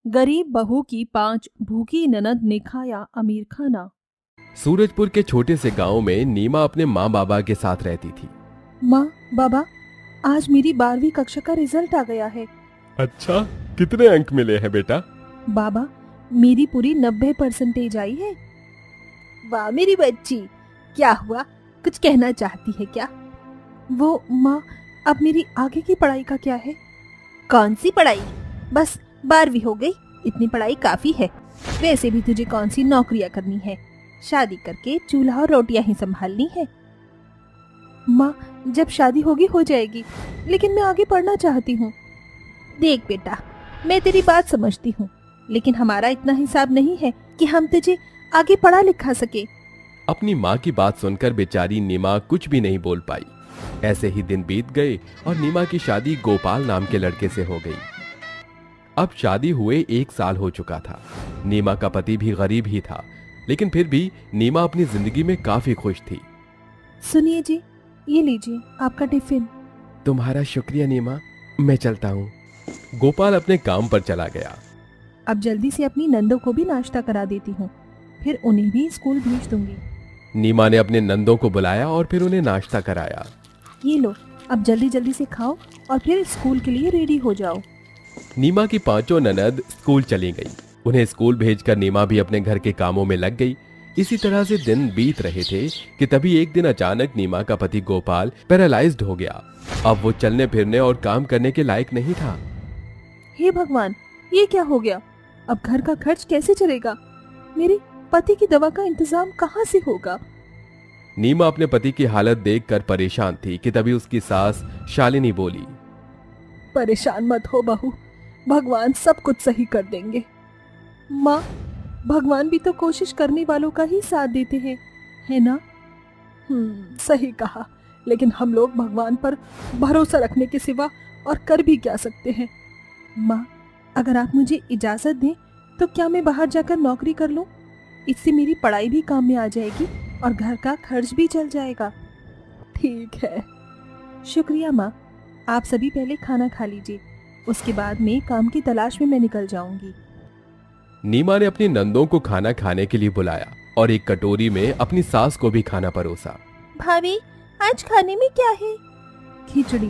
गरीब बहू की 5 भूखी ननद ने खाया अमीर खाना। सूरजपुर के छोटे से गांव में नीमा अपने माँ बाबा के साथ रहती थी। माँ, बाबा, आज मेरी 12वीं कक्षा का रिजल्ट आ गया है। अच्छा, कितने अंक मिले हैं बेटा? बाबा, मेरी पूरी 90% आई है। वाह मेरी बच्ची, क्या हुआ, कुछ कहना चाहती है क्या? वो माँ, अब मेरी आगे की पढ़ाई का क्या है? कौन सी पढ़ाई? बस 12वीं हो गई, इतनी पढ़ाई काफी है। वैसे भी तुझे कौन सी नौकरियां करनी है? शादी करके चूल्हा और रोटियां ही संभालनी है। माँ, जब शादी होगी हो जाएगी, लेकिन मैं आगे पढ़ना चाहती हूँ। देख बेटा, मैं तेरी बात समझती हूँ, लेकिन हमारा इतना हिसाब नहीं है कि हम तुझे आगे पढ़ा लिखा सके। अपनी माँ की बात सुनकर बेचारी नीमा कुछ भी नहीं बोल पाई। ऐसे ही दिन बीत गए और नीमा की शादी गोपाल नाम के लड़के से हो गई। अब शादी हुए 1 साल हो चुका था। नीमा का पति भी गरीब ही था, लेकिन फिर भी नीमा अपनी जिंदगी में काफी खुश थी। सुनिए जी, ये लीजिए आपका टिफिन। तुम्हारा शुक्रिया नीमा, मैं चलता हूँ। गोपाल अपने काम पर चला गया। अब जल्दी से अपनी नंदों को भी नाश्ता करा देती हूँ, फिर उन्हें भी स्कूल भेज दूंगी। नीमा ने अपने नंदों को बुलाया और फिर उन्हें नाश्ता कराया। ये लो, अब जल्दी जल्दी से खाओ और फिर स्कूल के लिए रेडी हो जाओ। नीमा की 5 ननद स्कूल चली गई। उन्हें स्कूल भेजकर नीमा भी अपने घर के कामों में लग गई। इसी तरह से दिन बीत रहे थे कि तभी एक दिन अचानक नीमा का पति गोपाल पैरालाइज्ड हो गया। अब वो चलने फिरने और काम करने के लायक नहीं था। हे भगवान, ये क्या हो गया? अब घर का खर्च कैसे चलेगा? मेरे पति की दवा का इंतजाम कहाँ से होगा? नीमा अपने पति की हालत देखकर परेशान थी कि तभी उसकी सास शालिनी बोली। परेशान मत हो बहू, भगवान सब कुछ सही कर देंगे। माँ, भगवान भी तो कोशिश करने वालों का ही साथ देते हैं, है ना? सही कहा, लेकिन हम लोग भगवान पर भरोसा रखने के सिवा और कर भी क्या सकते हैं? माँ, अगर आप मुझे इजाजत दें तो क्या मैं बाहर जाकर नौकरी कर लूं? इससे मेरी पढ़ाई भी काम में आ जाएगी और घर का खर्च भी चल जाएगा। ठीक है। शुक्रिया माँ, आप सभी पहले खाना खा लीजिए, उसके बाद में काम की तलाश में मैं निकल जाऊंगी। नीमा ने अपनी नंदों को खाना खाने के लिए बुलाया और एक कटोरी में अपनी सास को भी खाना परोसा। भाभी, आज खाने में क्या है? खिचड़ी।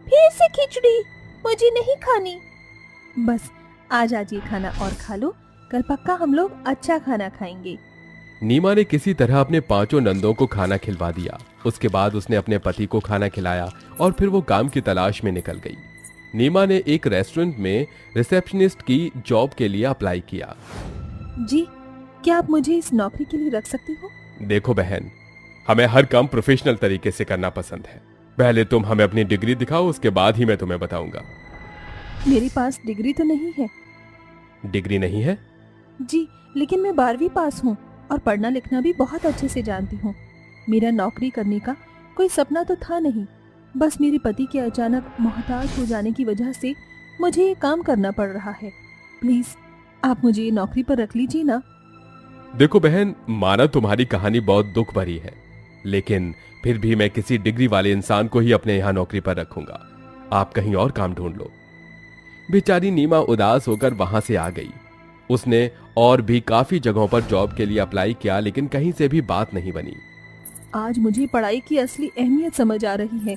फिर से खिचड़ी? मुझे नहीं खानी। बस आज ये खाना और खा लो, कल पक्का हम लोग अच्छा खाना खाएंगे। नीमा ने किसी तरह अपने 5 नंदों को खाना खिलवा दिया। उसके बाद उसने अपने पति को खाना खिलाया और फिर वो काम की तलाश में निकल गई। नीमा ने एक रेस्टोरेंट में रिसेप्शनिस्ट की जॉब के लिए अप्लाई किया। जी, क्या आप मुझे इस नौकरी के लिए रख सकती हो? देखो बहन, हमें हर काम प्रोफेशनल तरीके से करना पसंद है। पहले तुम हमें अपनी डिग्री दिखाओ, उसके बाद ही मैं तुम्हें बताऊंगा। मेरे पास डिग्री तो नहीं है। डिग्री नहीं है? जी, लेकिन मैं 12वीं पास हूँ और पढ़ना लिखना भी बहुत अच्छे से जानती हूँ। मेरा नौकरी करने का कोई सपना तो था नहीं, बस मेरे पति के अचानक मोहताज हो जाने की वजह से मुझे ये काम करना पड़ रहा है। प्लीज आप मुझे ये नौकरी पर रख लीजिए ना। देखो बहन, माना तुम्हारी कहानी बहुत दुख भरी है, लेकिन फिर भी मैं किसी डिग्री वाले इंसान को ही अपने यहाँ नौकरी पर रखूंगा। आप कहीं और काम ढूंढ लो। बेचारी नीमा उदास होकर वहां से आ गई। उसने और भी काफी जगहों पर जॉब के लिए अप्लाई किया, लेकिन कहीं से भी बात नहीं बनी। आज मुझे पढ़ाई की असली अहमियत समझ आ रही है।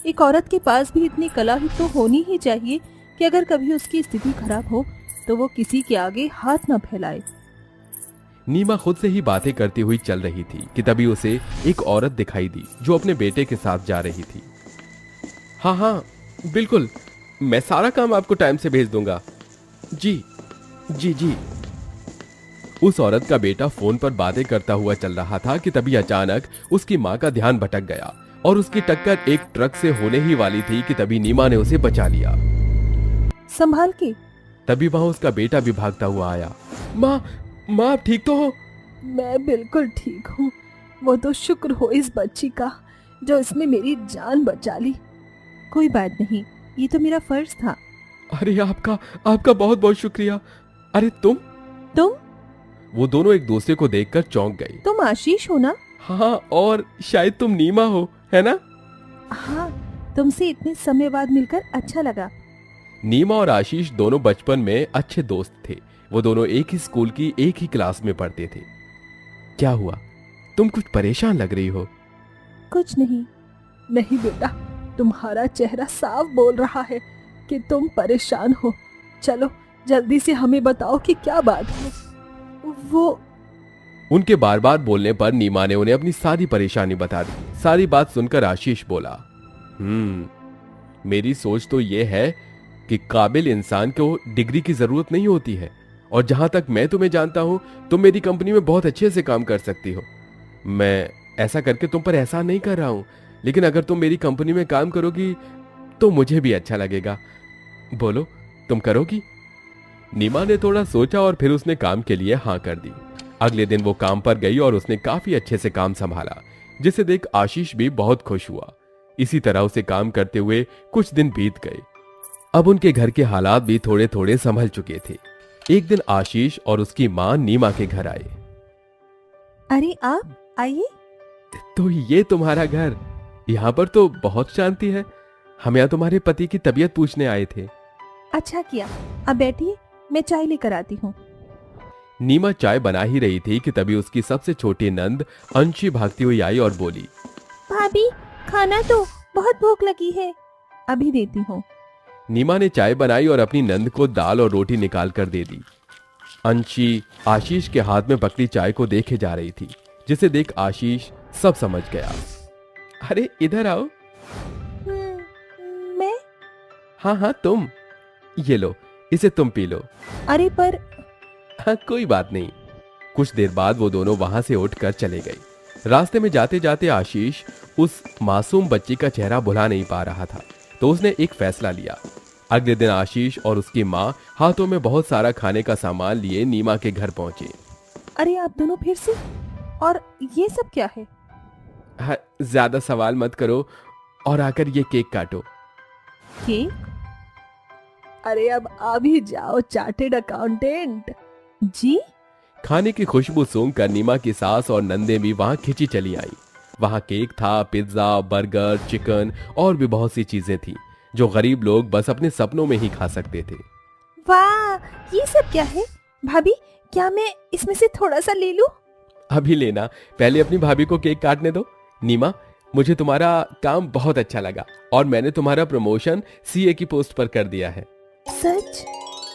एक औरत के पास भी इतनी कला ही तो होनी ही चाहिए कि अगर कभी उसकी स्थिति खराब हो तो वो किसी के आगे हाथ न फैलाए। नीमा खुद से ही बातें करती हुई चल रही थी कि तभी उसे एक औरत दिखाई दी जो अपने बेटे के साथ जा रही थी। हाँ हाँ बिल्कुल, मैं सारा काम आपको टाइम से भेज दूंगा। जी जी जी। उस औरत का बेटा फोन पर बातें करता हुआ चल रहा था कि तभी अचानक उसकी माँ का ध्यान भटक गया और उसकी टक्कर एक ट्रक से होने ही वाली थी कि तभी नीमा ने उसे बचा लिया। संभाल के। तभी वहां उसका बेटा भी भागता हुआ आया। माँ, माँ आप ठीक तो हो? मैं बिल्कुल ठीक हूँ। वो तो शुक्र हो इस बच्ची का जो इसने मेरी जान बचा ली। कोई बात नहीं, ये तो मेरा फर्ज था। अरे आपका बहुत बहुत शुक्रिया। अरे तुम? वो दोनों एक दूसरे को देखकर चौंक गए। तुम आशीष हो ना? हाँ, और शायद तुम नीमा हो, है ना? हाँ, तुमसे इतने समय बाद मिलकर अच्छा लगा। नीमा और आशीष दोनों बचपन में अच्छे दोस्त थे। वो दोनों एक ही स्कूल की एक ही क्लास में पढ़ते थे। क्या हुआ, तुम कुछ परेशान लग रही हो? कुछ नहीं। नहीं बेटा, तुम्हारा चेहरा साफ बोल रहा है कि तुम परेशान हो। चलो जल्दी से हमें बताओ कि क्या बात है। वो उनके बार बार बोलने पर नीमा ने उन्हें अपनी सारी परेशानी बता दी। सारी बात सुनकर आशीष बोला, मेरी सोच तो यह है कि काबिल इंसान को डिग्री की जरूरत नहीं होती है, और जहां तक मैं तुम्हें जानता हूं तुम मेरी कंपनी में बहुत अच्छे से काम कर सकती हो। मैं ऐसा करके तुम पर एहसान नहीं कर रहा हूं, लेकिन अगर तुम मेरी कंपनी में काम करोगी तो मुझे भी अच्छा लगेगा। बोलो, तुम करोगी? नीमा ने थोड़ा सोचा और फिर उसने काम के लिए हाँ कर दी। अगले दिन वो काम पर गई और उसने काफी अच्छे से काम संभाला, जिसे देख आशीष भी बहुत खुश हुआ। इसी तरह उसे काम करते हुए कुछ दिन बीत गए। अब उनके घर के हालात भी थोड़े थोड़े संभल चुके थे। एक दिन आशीष और उसकी मां नीमा के घर आए। अरे आप आइए। तो ये तुम्हारा घर? यहाँ पर तो बहुत शांति है। हम यहाँ तुम्हारे पति की तबीयत पूछने आए थे। अच्छा किया, अब बैठिए, मैं चाय लेकर आती हूँ। नीमा चाय बना ही रही थी कि तभी उसकी सबसे छोटी नंद अंशी भागती हुई आई और बोली, भाभी खाना तो बहुत भूख लगी है, अभी देती हूँ। नीमा ने चाय बनाई और अपनी नंद को दाल और रोटी निकाल कर दे दी। अंशी आशीष के हाथ में पकड़ी चाय को देखे जा रही थी, जिसे देख आशीष सब समझ गया। अरे इधर आओ। मैं? हाँ हाँ तुम, ये लो, इसे तुम पी लो। अरे पर हाँ कोई बात नहीं। कुछ देर बाद वो दोनों वहां से उठकर चले गए। रास्ते में जाते जाते आशीष उस मासूम बच्ची का चेहरा भुला नहीं पा रहा था, तो उसने एक फैसला लिया। अगले दिन आशीष और उसकी माँ हाथों में बहुत सारा खाने का सामान लिए नीमा के घर पहुंचे। अरे आप दोनों फिर से? और ये सब क्या है? हाँ, ज्यादा सवाल मत करो और आकर ये केक काटो। केक? अरे अब आ भी जाओ चार्टेड अकाउंटेंट जी। खाने की खुशबू सूंघकर नीमा की सास और नंदे भी वहां खिंची चली आई। वहां केक था, पिज्जा, बर्गर, चिकन और भी बहुत सी चीजें थी जो गरीब लोग बस अपने सपनों में ही खा सकते थे। वाह, ये सब क्या है? भाभी, क्या मैं इसमें से थोड़ा सा ले लूं? अभी लेना, पहले अपनी भाभी को केक काटने दो। नीमा, मुझे तुम्हारा काम बहुत अच्छा लगा और मैंने तुम्हारा प्रमोशन सीए की पोस्ट पर कर दिया है। सच?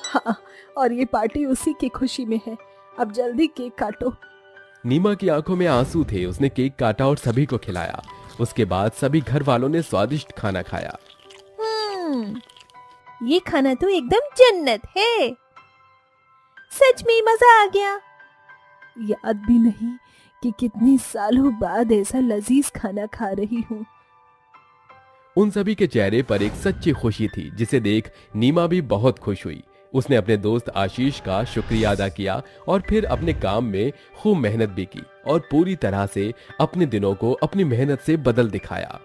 हाँ, और ये पार्टी उसी की खुशी में है। अब जल्दी केक काटो। नीमा की आंखों में आंसू थे। उसने केक काटा और सभी को खिलाया। उसके बाद सभी घर वालों ने स्वादिष्ट खाना खाया। ये खाना तो एकदम जन्नत है। सच में मजा आ गया। याद भी नहीं कि कितने सालों बाद ऐसा लजीज खाना खा रही हूँ। उन सभी के चेहरे पर एक सच्ची खुशी थी, जिसे देख नीमा भी बहुत खुश हुई। उसने अपने दोस्त आशीष का शुक्रिया अदा किया और फिर अपने काम में खूब मेहनत भी की और पूरी तरह से अपने दिनों को अपनी मेहनत से बदल दिखाया।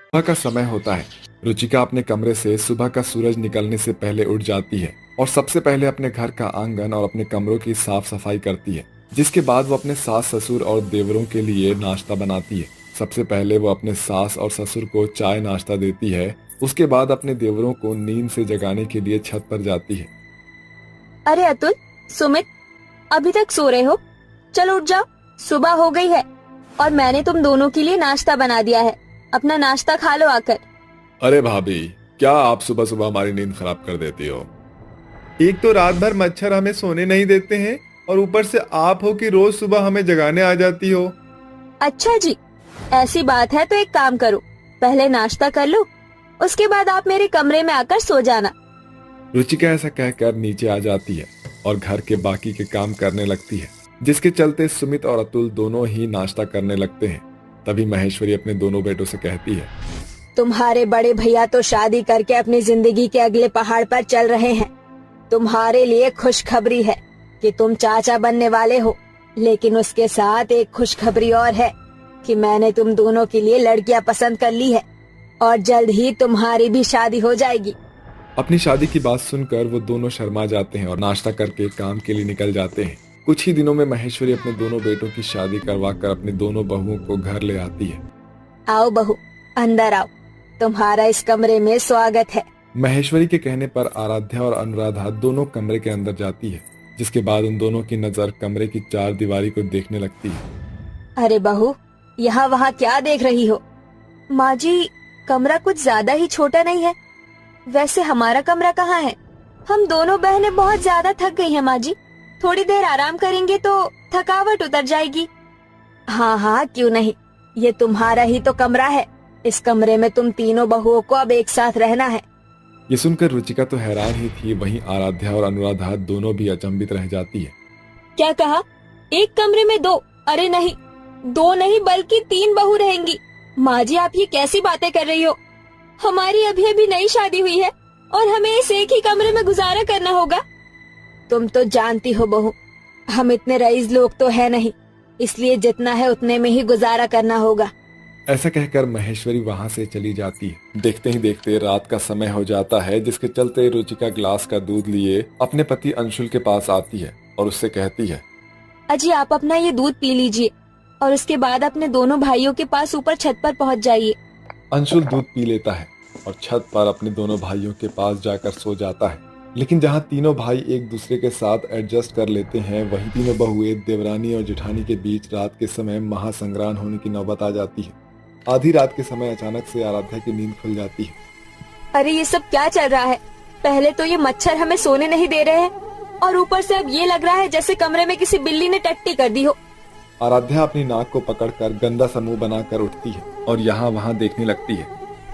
सुबह का समय होता है। रुचिका अपने कमरे से सुबह का सूरज निकलने से पहले उठ जाती है और सबसे पहले अपने घर का आंगन और अपने कमरों की साफ सफाई करती है, जिसके बाद वो अपने सास ससुर और देवरों के लिए नाश्ता बनाती है। सबसे पहले वो अपने सास और ससुर को चाय नाश्ता देती है। उसके बाद अपने देवरों को नींद से जगाने के लिए छत पर जाती है। अरे अतुल, सुमित, अभी तक सो रहे हो? चलो उठ जाओ, सुबह हो गई है और मैंने तुम दोनों के लिए नाश्ता बना दिया है। अपना नाश्ता खा लो आकर। अरे भाभी, क्या आप सुबह सुबह हमारी नींद खराब कर देती हो? एक तो रात भर मच्छर हमें सोने नहीं देते हैं और ऊपर से आप हो कि रोज सुबह हमें जगाने आ जाती हो। अच्छा जी, ऐसी बात है तो एक काम करो, पहले नाश्ता कर लो, उसके बाद आप मेरे कमरे में आकर सो जाना। रुचिका ऐसा कहकर नीचे आ जाती है और घर के बाकी के काम करने लगती है, जिसके चलते सुमित और अतुल दोनों ही नाश्ता करने लगते हैं। तभी महेश्वरी अपने दोनों बेटों से कहती है, तुम्हारे बड़े भैया तो शादी करके अपनी जिंदगी के अगले पहाड़ पर चल रहे हैं। तुम्हारे लिए खुशखबरी है कि तुम चाचा बनने वाले हो, लेकिन उसके साथ एक खुशखबरी और है कि मैंने तुम दोनों के लिए लड़कियां पसंद कर ली है और जल्द ही तुम्हारी भी शादी हो जाएगी। अपनी शादी की बात सुनकर वो दोनों शर्मा जाते हैं और नाश्ता करके काम के लिए निकल जाते हैं। कुछ ही दिनों में महेश्वरी अपने दोनों बेटों की शादी करवाकर अपने दोनों बहुओं को घर ले आती है। आओ बहू, अंदर आओ, तुम्हारा इस कमरे में स्वागत है। महेश्वरी के कहने पर आराध्या और अनुराधा दोनों कमरे के अंदर जाती है, जिसके बाद उन दोनों की नजर कमरे की चार दीवारी को देखने लगती है। अरे बहू, यहाँ वहाँ क्या देख रही हो? माँ जी, कमरा कुछ ज्यादा ही छोटा नहीं है? वैसे हमारा कमरा कहाँ है? हम दोनों बहनें बहुत ज्यादा थक गई हैं माँ जी। थोड़ी देर आराम करेंगे तो थकावट उतर जाएगी। हाँ हाँ, क्यों नहीं, ये तुम्हारा ही तो कमरा है। इस कमरे में तुम तीनों बहुओं को अब एक साथ रहना है। ये सुनकर रुचिका तो हैरान ही थी, वहीं आराध्या और अनुराधा दोनों भी अचंभित रह जाती है। क्या कहा? एक कमरे में दो? अरे नहीं, दो नहीं बल्कि तीन बहू रहेंगी। माँ जी, आप ये कैसी बातें कर रही हो? हमारी अभी अभी नई शादी हुई है और हमें इस एक ही कमरे में गुजारा करना होगा। तुम तो जानती हो बहू, हम इतने रईस लोग तो है नहीं, इसलिए जितना है उतने में ही गुजारा करना होगा। ऐसा कहकर महेश्वरी वहां से चली जाती है। देखते ही देखते रात का समय हो जाता है, जिसके चलते रुचिका ग्लास का दूध लिए अपने पति अंशुल के पास आती है और उससे कहती है, अजी आप अपना ये दूध पी लीजिए और उसके बाद अपने दोनों भाइयों के पास ऊपर छत पर पहुंच जाइए। अंशुल दूध पी लेता है और छत पर अपने दोनों भाइयों के पास जाकर सो जाता है। लेकिन जहां तीनों भाई एक दूसरे के साथ एडजस्ट कर लेते हैं, वहीं तीनों बहुएं देवरानी और जेठानी के बीच रात के समय महासंग्राम होने की नौबत आ जाती है। आधी रात के समय अचानक से आराध्या की नींद खुल जाती है। अरे ये सब क्या चल रहा है? पहले तो ये मच्छर हमें सोने नहीं दे रहे हैं और ऊपर से अब ये लग रहा है जैसे कमरे में किसी बिल्ली ने टट्टी कर दी हो। आराध्या अपनी नाक को पकड़कर गंदा सा मुंह बनाकर उठती है और यहाँ वहाँ देखने लगती है।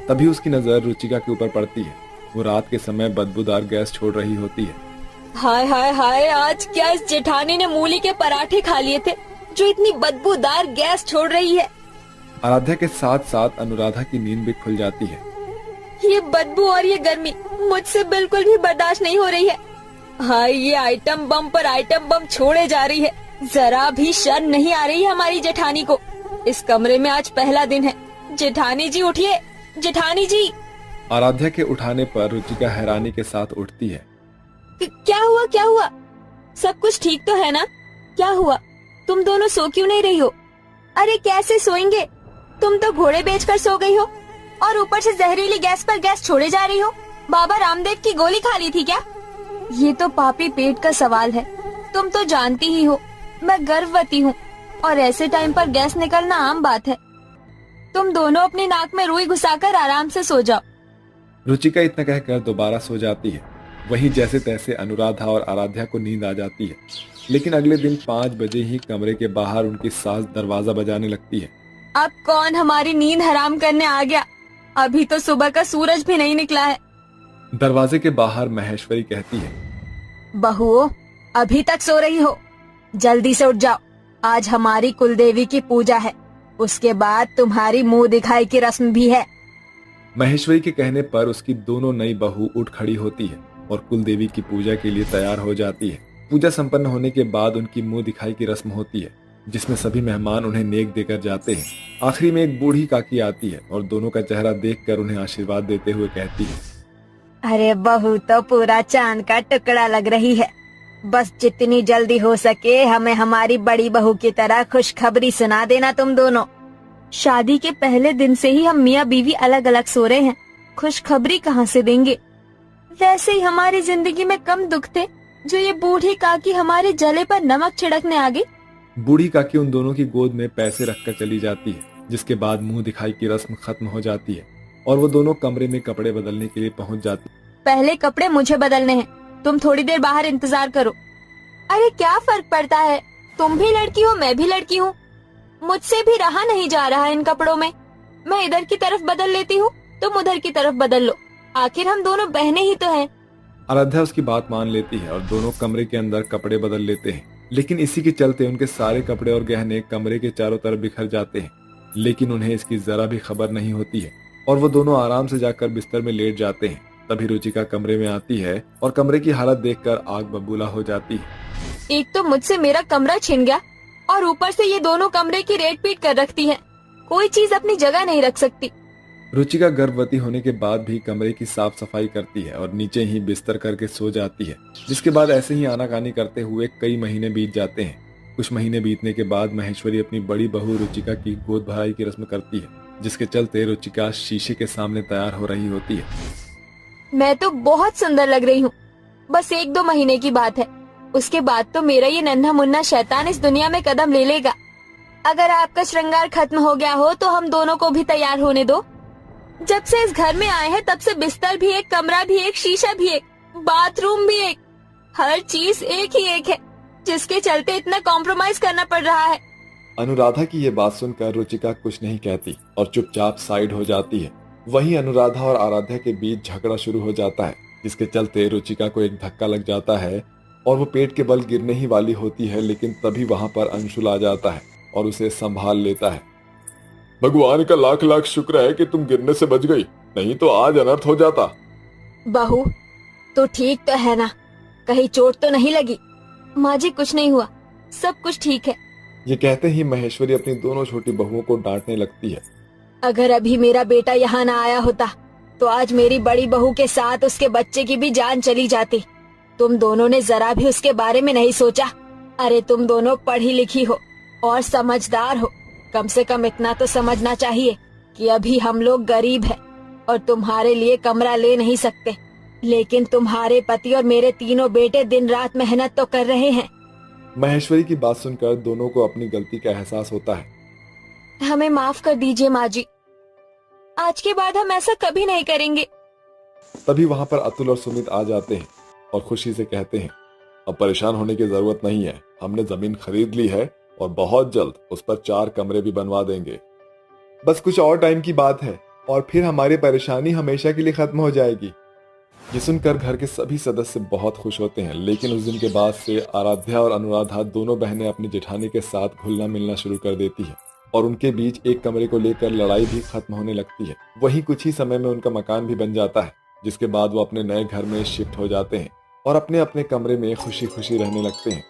तभी उसकी नजर रुचिका के ऊपर पड़ती है। वो रात के समय बदबूदार गैस छोड़ रही होती है। हाय हाय हाय, आज क्या इस जेठानी ने मूली के पराठे खा लिए थे जो इतनी बदबूदार गैस छोड़ रही है? आराध्या के साथ साथ अनुराधा की नींद भी खुल जाती है। ये बदबू और ये गर्मी मुझसे बिल्कुल भी बर्दाश्त नहीं हो रही है। हाय, ये आइटम बम पर आइटम बम छोड़े जा रही है। जरा भी शर्म नहीं आ रही है हमारी जेठानी को। इस कमरे में आज पहला दिन है। जेठानी जी उठिए, जेठानी जी। आराध्या के उठाने पर रुचिका हैरानी के साथ उठती है। क्या हुआ, क्या हुआ? सब कुछ ठीक तो है ना? क्या हुआ? तुम दोनों सो क्यों नहीं रही हो? अरे कैसे सोएंगे? तुम तो घोड़े बेचकर सो गई हो और ऊपर से जहरीली गैस पर गैस छोड़े जा रही हो। बाबा रामदेव की गोली खा ली थी क्या? ये तो पापी पेट का सवाल है। तुम तो जानती ही हो मैं गर्भवती हूँ और ऐसे टाइम पर गैस निकलना आम बात है। तुम दोनों अपनी नाक में रुई घुसाकर आराम से सो जाओ। रुचिका इतना कहकर दोबारा सो जाती है। वहीं जैसे तैसे अनुराधा और आराध्या को नींद आ जाती है। लेकिन अगले दिन 5 बजे ही कमरे के बाहर उनकी सास दरवाजा बजाने लगती है। अब कौन हमारी नींद हराम करने आ गया? अभी तो सुबह का सूरज भी नहीं निकला है। दरवाजे के बाहर महेश्वरी कहती है, बहुओं, अभी तक सो रही हो? जल्दी से उठ जाओ, आज हमारी कुलदेवी की पूजा है। उसके बाद तुम्हारी मुंह दिखाई की रस्म भी है। महेश्वरी के कहने पर उसकी दोनों नई बहू उठ खड़ी होती है और कुलदेवी की पूजा के लिए तैयार हो जाती है। पूजा संपन्न होने के बाद उनकी मुंह दिखाई की रस्म होती है, जिसमें सभी मेहमान उन्हें नेक देकर जाते हैं। आखिरी में एक बूढ़ी काकी आती है और दोनों का चेहरा देखकर उन्हें आशीर्वाद देते हुए कहती है, अरे बहू तो पूरा चांद का टुकड़ा लग रही है। बस जितनी जल्दी हो सके हमें हमारी बड़ी बहू की तरह खुशखबरी सुना देना तुम दोनों। शादी के पहले दिन से ही हम मियाँ बीवी अलग अलग सो रहे हैं, खुशखबरी कहाँ से देंगे? वैसे ही हमारी जिंदगी में कम दुख थे जो ये बूढ़ी काकी हमारे जले पर नमक छिड़कने आ गई। बूढ़ी काकी उन दोनों की गोद में पैसे रखकर चली जाती है, जिसके बाद मुंह दिखाई की रस्म खत्म हो जाती है और वो दोनों कमरे में कपड़े बदलने के लिए पहुंच जाती है। पहले कपड़े मुझे बदलने हैं, तुम थोड़ी देर बाहर इंतजार करो। अरे क्या फर्क पड़ता है, तुम भी लड़की हो मैं भी लड़की हूँ। मुझसे भी रहा नहीं जा रहा इन कपड़ों में। मैं इधर की तरफ बदल लेती हूँ, तुम उधर की तरफ बदल लो। आखिर हम दोनों बहनें ही तो हैं। आराध्या उसकी बात मान लेती है और दोनों कमरे के अंदर कपड़े बदल लेते हैं। लेकिन इसी के चलते उनके सारे कपड़े और गहने कमरे के चारों तरफ बिखर जाते हैं। लेकिन उन्हें इसकी जरा भी खबर नहीं होती है और वो दोनों आराम से जाकर बिस्तर में लेट जाते हैं। तभी रुचिका कमरे में आती है और कमरे की हालत देखकर आग बबूला हो जाती है। एक तो मुझसे मेरा कमरा छिन गया और ऊपर से ये दोनों कमरे की रेट पीट कर रखती हैं। कोई चीज अपनी जगह नहीं रख सकती। रुचिका गर्भवती होने के बाद भी कमरे की साफ सफाई करती है और नीचे ही बिस्तर करके सो जाती है। जिसके बाद ऐसे ही आनाकानी करते हुए कई महीने बीत जाते हैं। कुछ महीने बीतने के बाद महेश्वरी अपनी बड़ी बहू रुचिका की गोद भराई की रस्म करती है, जिसके चलते रुचिका शीशे के सामने तैयार हो रही होती है। मैं तो बहुत सुंदर लग रही हूँ। बस 1-2 महीने की बात है, उसके बाद तो मेरा ये नन्हा मुन्ना शैतान इस दुनिया में कदम ले लेगा। अगर आपका श्रृंगार खत्म हो गया हो तो हम दोनों को भी तैयार होने दो। जब से इस घर में आए हैं तब से बिस्तर भी एक, कमरा भी एक, शीशा भी एक, बाथरूम भी एक, हर चीज एक ही एक है, जिसके चलते इतना कॉम्प्रोमाइज करना पड़ रहा है। अनुराधा की ये बात सुनकर रुचिका कुछ नहीं कहती और चुपचाप साइड हो जाती है। वहीं अनुराधा और आराध्या के बीच झगड़ा शुरू हो जाता है, जिसके चलते रुचिका को एक धक्का लग जाता है और वो पेट के बल गिरने ही वाली होती है, लेकिन तभी वहां पर अंशुल आ जाता है और उसे संभाल लेता है। भगवान का लाख लाख शुक्र है कि तुम गिरने से बच गई, नहीं तो आज अनर्थ हो जाता। बहू, तो ठीक तो है ना? कहीं चोट तो नहीं लगी? माँ जी, कुछ नहीं हुआ, सब कुछ ठीक है। ये कहते ही महेश्वरी अपनी दोनों छोटी बहुओं को डांटने लगती है। अगर अभी मेरा बेटा यहाँ ना आया होता तो आज मेरी बड़ी बहू के साथ उसके बच्चे की भी जान चली जाती। तुम दोनों ने जरा भी उसके बारे में नहीं सोचा। अरे तुम दोनों पढ़ी लिखी हो और समझदार हो, कम से कम इतना तो समझना चाहिए कि अभी हम लोग गरीब हैं और तुम्हारे लिए कमरा ले नहीं सकते, लेकिन तुम्हारे पति और मेरे तीनों बेटे दिन रात मेहनत तो कर रहे हैं। महेश्वरी की बात सुनकर दोनों को अपनी गलती का एहसास होता है। हमें माफ कर दीजिए माँ जी, आज के बाद हम ऐसा कभी नहीं करेंगे। तभी वहां पर अतुल और सुमित आ जाते हैं और खुशी से कहते हैं, अब परेशान होने की जरूरत नहीं है, हमने जमीन खरीद ली है और बहुत जल्द उस पर 4 कमरे भी बनवा देंगे। बस कुछ और टाइम की बात है और फिर हमारी परेशानी हमेशा के लिए खत्म हो जाएगी। ये सुनकर घर के सभी सदस्य बहुत खुश होते हैं, लेकिन उस दिन के बाद से आराध्या और अनुराधा दोनों बहनें अपनी जेठानी के साथ घुलना मिलना शुरू कर देती है और उनके बीच एक कमरे को लेकर लड़ाई भी खत्म होने लगती है। वहीं कुछ ही समय में उनका मकान भी बन जाता है, जिसके बाद वो अपने नए घर में शिफ्ट हो जाते हैं और अपने अपने कमरे में खुशी खुशी रहने लगते हैं।